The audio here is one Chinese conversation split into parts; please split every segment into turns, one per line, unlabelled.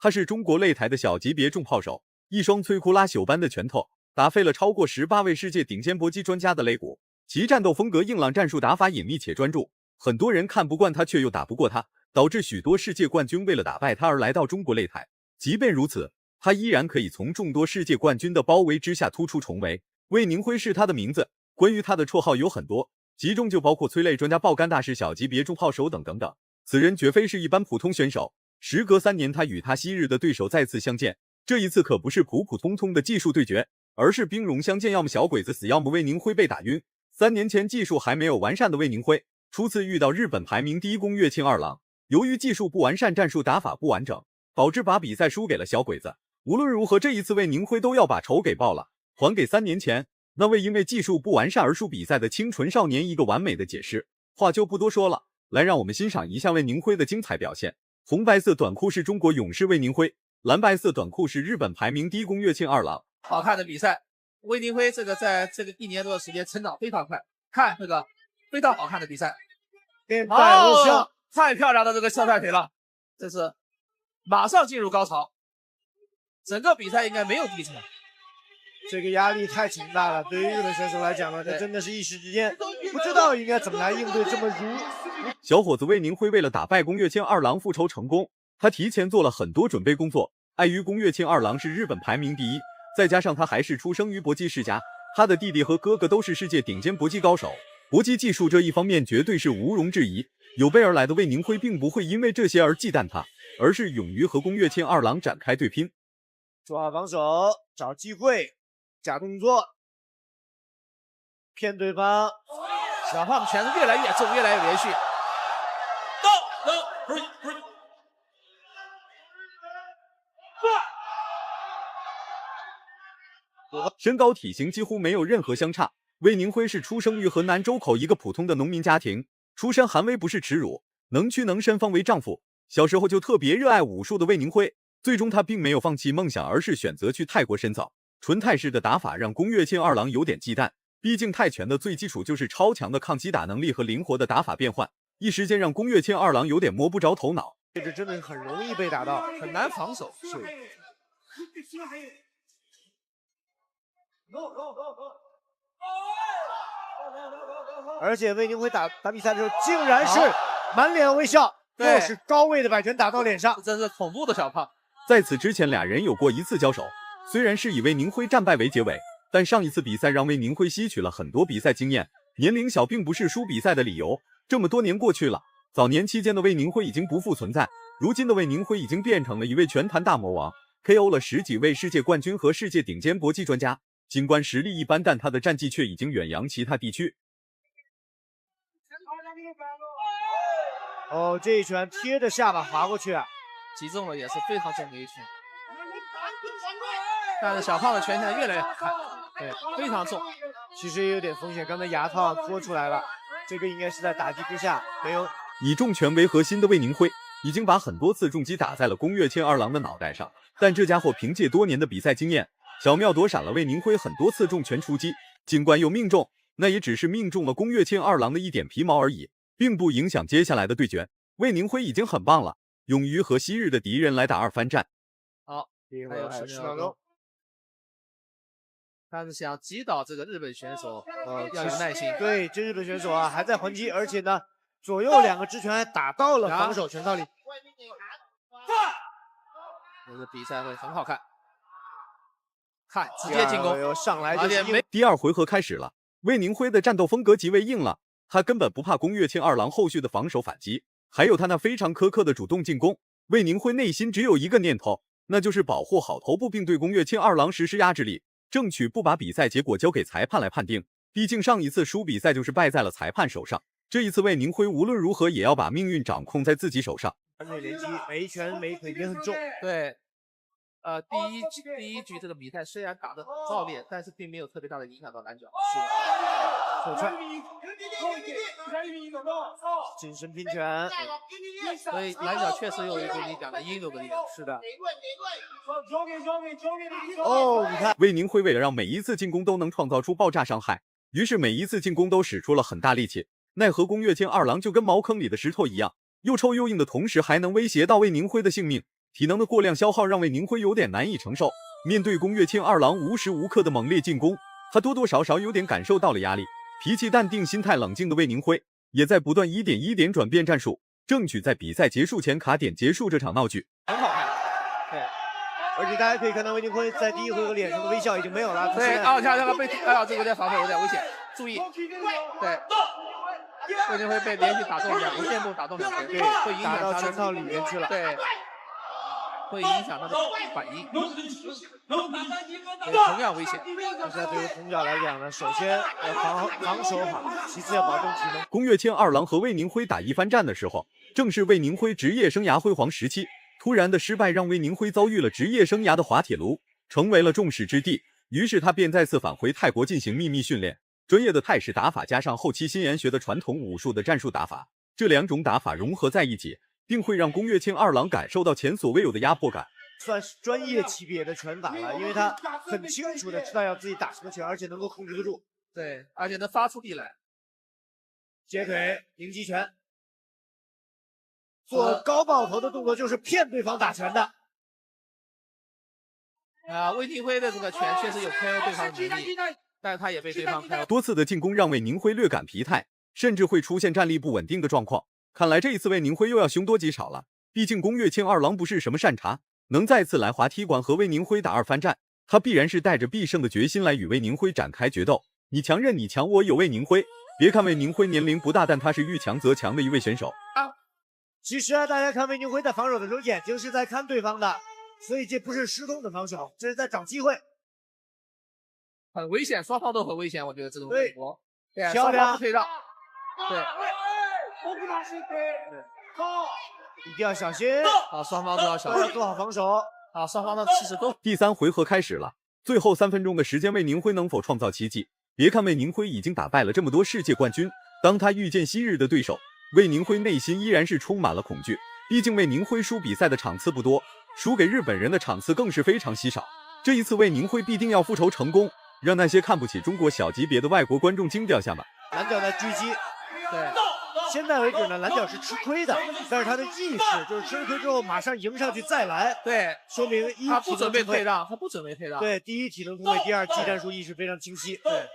他是中国擂台的小级别重炮手，一双摧枯拉朽般的拳头打废了超过18位世界顶尖搏击专家的肋骨。其战斗风格硬朗，战术打法隐秘且专注，很多人看不惯他，却又打不过他，导致许多世界冠军为了打败他而来到中国擂台。即便如此，他依然可以从众多世界冠军的包围之下突出重围。魏宁辉是他的名字，关于他的绰号有很多，其中就包括催泪专家、爆肝大师、小级别重炮手等等等。此人绝非是一般普通选手，时隔3年，他与他昔日的对手再次相见，这一次可不是普普通通的技术对决，而是兵戎相见，要么小鬼子死，要么魏宁辉被打晕。3年前技术还没有完善的魏宁辉，初次遇到日本排名第一宫岳庆二郎，由于技术不完善，战术打法不完整，导致把比赛输给了小鬼子。无论如何，这一次魏宁辉都要把仇给报了，还给3年前那位因为技术不完善而输比赛的清纯少年一个完美的解释。话就不多说了，来让我们欣赏一下魏宁辉的精彩表现。红白色短裤是中国勇士魏宁辉，蓝白色短裤是日本排名第一宫岳庆二郎。
好看的比赛，魏宁辉这个在这个1年多的时间成长非常快，看这个非常好看的比赛，好，太漂亮的这个下菜腿了，这是马上进入高潮，整个比赛应该没有第一场。
这个压力太强大了，对于日本选手来讲呢，这真的是一时之间不知道应该怎么来应对这么
小伙子魏宁辉为了打败宫岳庆二郎复仇成功，他提前做了很多准备工作。碍于宫岳庆二郎是日本排名第一，再加上他还是出生于搏击世家，他的弟弟和哥哥都是世界顶尖搏击高手，搏击技术这一方面绝对是毋庸置疑。有备而来的魏宁辉并不会因为这些而忌惮他，而是勇于和宫岳庆二郎展开对拼。
做好防守，找机会，假动作，骗对方。
小胖拳是越来越重，越来越连续。
身高体型几乎没有任何相差。魏宁辉是出生于河南周口一个普通的农民家庭，出身寒微不是耻辱，能屈能伸方为丈夫。小时候就特别热爱武术的魏宁辉，最终他并没有放弃梦想，而是选择去泰国深造。纯泰式的打法让宫岳庆二郎有点忌惮，毕竟泰拳的最基础就是超强的抗击打能力和灵活的打法变换，一时间让宫岳庆二郎有点摸不着头脑。
这真的很容易被打到，
很难防守。
是。而且魏宁辉打比赛的时候，竟然是满脸微笑，又是高位的摆拳打到脸上，
真是恐怖的小胖。
在此之前，俩人有过一次交手，虽然是以魏宁辉战败为结尾，但上一次比赛让魏宁辉吸取了很多比赛经验。年龄小并不是输比赛的理由。这么多年过去了，早年期间的魏宁辉已经不复存在，如今的魏宁辉已经变成了一位拳坛大魔王， KO 了10几位世界冠军和世界顶尖搏击专家。尽管实力一般，但他的战绩却已经远扬其他地区。
哦，这一拳贴着下巴划过去啊，
击中了，也是非常重的一拳。但是小胖的拳现在越来越好看，对，非常重。
其实也有点风险，刚才牙套拖出来了，这个应该是在打击之下没有。
以重拳为核心的魏宁辉已经把很多次重击打在了宫岳庆二郎的脑袋上，但这家伙凭借多年的比赛经验，巧妙躲闪了魏宁辉很多次重拳出击。尽管有命中，那也只是命中了宫岳庆二郎的一点皮毛而已，并不影响接下来的对决。魏宁辉已经很棒了，勇于和昔日的敌人来打二番战。
好，还有10秒钟。但是想击倒这个日本选手，要有耐心。
对，这日本选手啊还在还击，而且呢，左右2个直拳还打到了防守拳套里。
这个比赛会很好看。看，直接进攻，
上来就是硬。
第2回合开始了，魏宁辉的战斗风格极为硬朗，他根本不怕宫岳庆二郎后续的防守反击，还有他那非常苛刻的主动进攻。魏宁辉内心只有一个念头，那就是保护好头部，并对宫岳庆二郎实施压制力，争取不把比赛结果交给裁判来判定。毕竟上一次输比赛就是败在了裁判手上，这一次魏宁辉无论如何也要把命运掌控在自己手上。
团队连击，每一拳每一腿也很重。
对。第一局这个比赛虽然打得爆裂，但是并没有特别大的影响到蓝角。
是的，手踹，近身拼拳，
所以蓝角确实有一个你讲的阴柔的力量。
是的。哦，你看，
魏宁辉为了让每一次进攻都能创造出爆炸伤害，于是每一次进攻都使出了很大力气。奈何宫岳庆二郎就跟茅坑里的石头一样，又臭又硬的同时还能威胁到魏宁辉的性命。体能的过量消耗让魏宁辉有点难以承受。面对宫跃清二郎无时无刻的猛烈进攻，他多多少少有点感受到了压力。脾气淡定、心态冷静的魏宁辉也在不断一点一点转变战术，争取在比赛结束前卡点结束这场闹剧。
很好看。
对，而且大家可以看到魏宁辉在第一回合脸上的微笑已经没有了。
对，啊，看这个被，哎呀，这个有点防守有点危险，注意。对，魏宁辉被连续打中2个箭步打中2拳，对，会影响他的
打到圈套里面去了。
对。会影响他的反应，同样危险。
现在对于红角来讲呢，首先要防守好，其次要保证体能。
宫跃清二郎和魏宁辉打一番战的时候，正是魏宁辉职业生涯辉煌时期。突然的失败让魏宁辉遭遇了职业生涯的滑铁卢，成为了众矢之的。于是他便再次返回泰国进行秘密训练。专业的泰式打法加上后期新研学的传统武术的战术打法，这2种打法融合在一起，定会让宫跃清二郎感受到前所未有的压迫感。
算是专业级别的拳法了，因为他很清楚的知道要自己打什么拳，而且能够控制得住。
对，而且能发出力来。
截腿迎击拳，做高爆头的动作就是骗对方打拳的。
魏宁辉的这个拳确实有 KO 对方的能力，但是他也被对方 KO。
多次的进攻让魏宁辉略感疲态，甚至会出现战力不稳定的状况。看来这一次魏宁辉又要凶多吉少了。毕竟宫跃清二郎不是什么善茬，能再次来滑踢馆和魏宁辉打2番战，他必然是带着必胜的决心来与魏宁辉展开决斗。你强任你强，我有魏宁辉。别看魏宁辉年龄不大，但他是遇强则强的一位选手。
其实大家看魏宁辉在防守的时候，眼睛是在看对方的，所以这不是失控的防守，这是在找机会。
很危险，双方都很危险，我觉得这种
对
赌博，对，
漂亮，
退让，对，
一定要小心，
双方都要小心，
做好防守，
双方的气势都。
第3回合开始了，最后3分钟的时间，魏宁辉能否创造奇迹？别看魏宁辉已经打败了这么多世界冠军，当他遇见昔日的对手，魏宁辉内心依然是充满了恐惧。毕竟魏宁辉输比赛的场次不多，输给日本人的场次更是非常稀少。这一次魏宁辉必定要复仇成功，让那些看不起中国小级别的外国观众惊掉下巴。
蓝角在狙击，对，现在为止呢，蓝角是吃亏的，但是他的意识就是吃亏之后马上迎上去再来，
对，
说明
他不准备退让，他不准备退让。
对，第一体能通位，第二技战术意识非常清晰。对，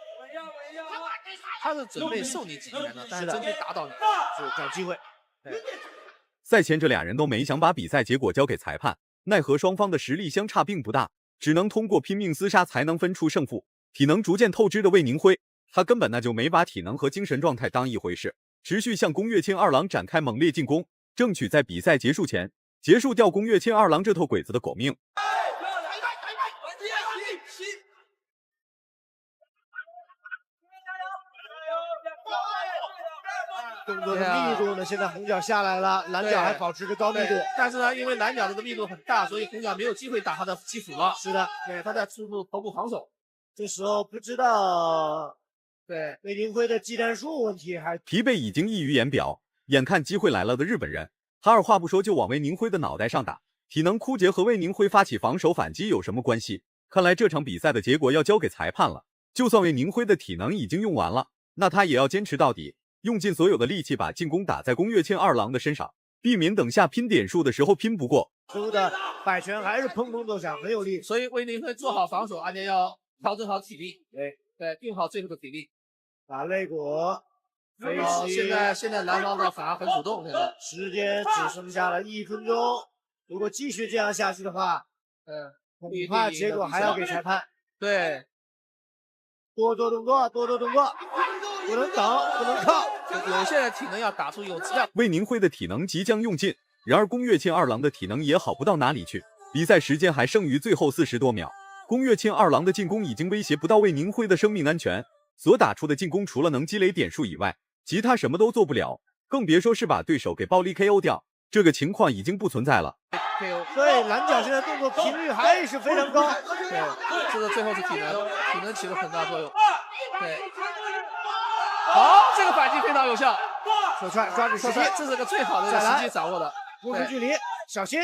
他是准备受你几拳的，但是真去打倒你，
是找机会。对，
赛前这2人都没想把比赛结果交给裁判，奈何双方的实力相差并不大，只能通过拼命厮杀才能分出胜负。体能逐渐透支的魏宁辉，他根本那就没把体能和精神状态当一回事，持续向宫跃清二郎展开猛烈进攻，争取在比赛结束前结束掉宫跃清二郎这头鬼子的狗命。
动作的密度呢，现在红角下来了，蓝角还保持着高密度，
但是呢，因为蓝角这个密度很大，所以红角没有机会打他的基辅了。
是的，
对，他在出入头部防守。
这时候不知道，
对
魏宁辉的技战术问题还
疲惫已经溢于言表，眼看机会来了的日本人，他二话不说就往魏宁辉的脑袋上打。体能枯竭和魏宁辉发起防守反击有什么关系？看来这场比赛的结果要交给裁判了。就算魏宁辉的体能已经用完了，那他也要坚持到底。用尽所有的力气把进攻打在宫跃清二郎的身上，避免等下拼点数的时候拼不过。
出的摆拳还是砰砰作响，很有力。
所以魏宁辉做好防守，而且要调整好体力，
对，
用好最后的体力。
打肋骨，
现在蓝方的反而很主动，现在
时间只剩下了1分钟，如果继续这样下去的话，恐怕结果还要给裁判。
对，
多做动作，多做动作。不能等，不能靠，
有些人体能要打出有质量。
魏宁辉的体能即将用尽，然而宫跃清二郎的体能也好不到哪里去。比赛时间还剩余最后40多秒，宫跃清二郎的进攻已经威胁不到魏宁辉的生命安全，所打出的进攻除了能积累点数以外，其他什么都做不了，更别说是把对手给暴力 KO 掉。这个情况已经不存在了。
对，蓝角现在动作频率还是非常高。
对，这个最后是体能起了很大作用。对。好，这个反击非常有效，
手踹抓住时机，
这是个最好的时机掌握的，
不分距离，小心，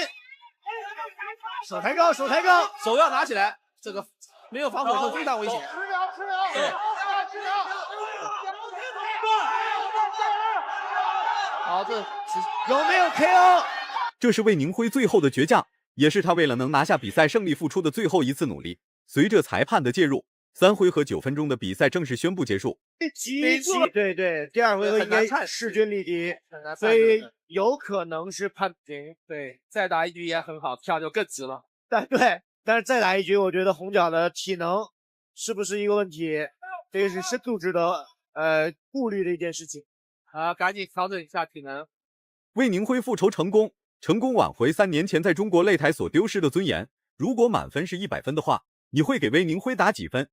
手抬高，手抬高，
手要拿起来，这个没有防守会非常危险。对，好，这
有没有 KO？
这是魏宁辉最后的倔强，也是他为了能拿下比赛胜利付出的最后一次努力。随着裁判的介入，3回合9分钟的比赛正式宣布结束。
对，第2回合应该势均力敌，所以有可能是判平。
对，再打一局也很好，票就更值了。
但是再打一局，我觉得红角的体能是不是一个问题？这个是深度值得顾虑的一件事情。
赶紧调整一下体能。
魏宁辉复仇成功，成功挽回3年前在中国擂台所丢失的尊严。如果满分是100分的话，你会给魏宁辉打几分？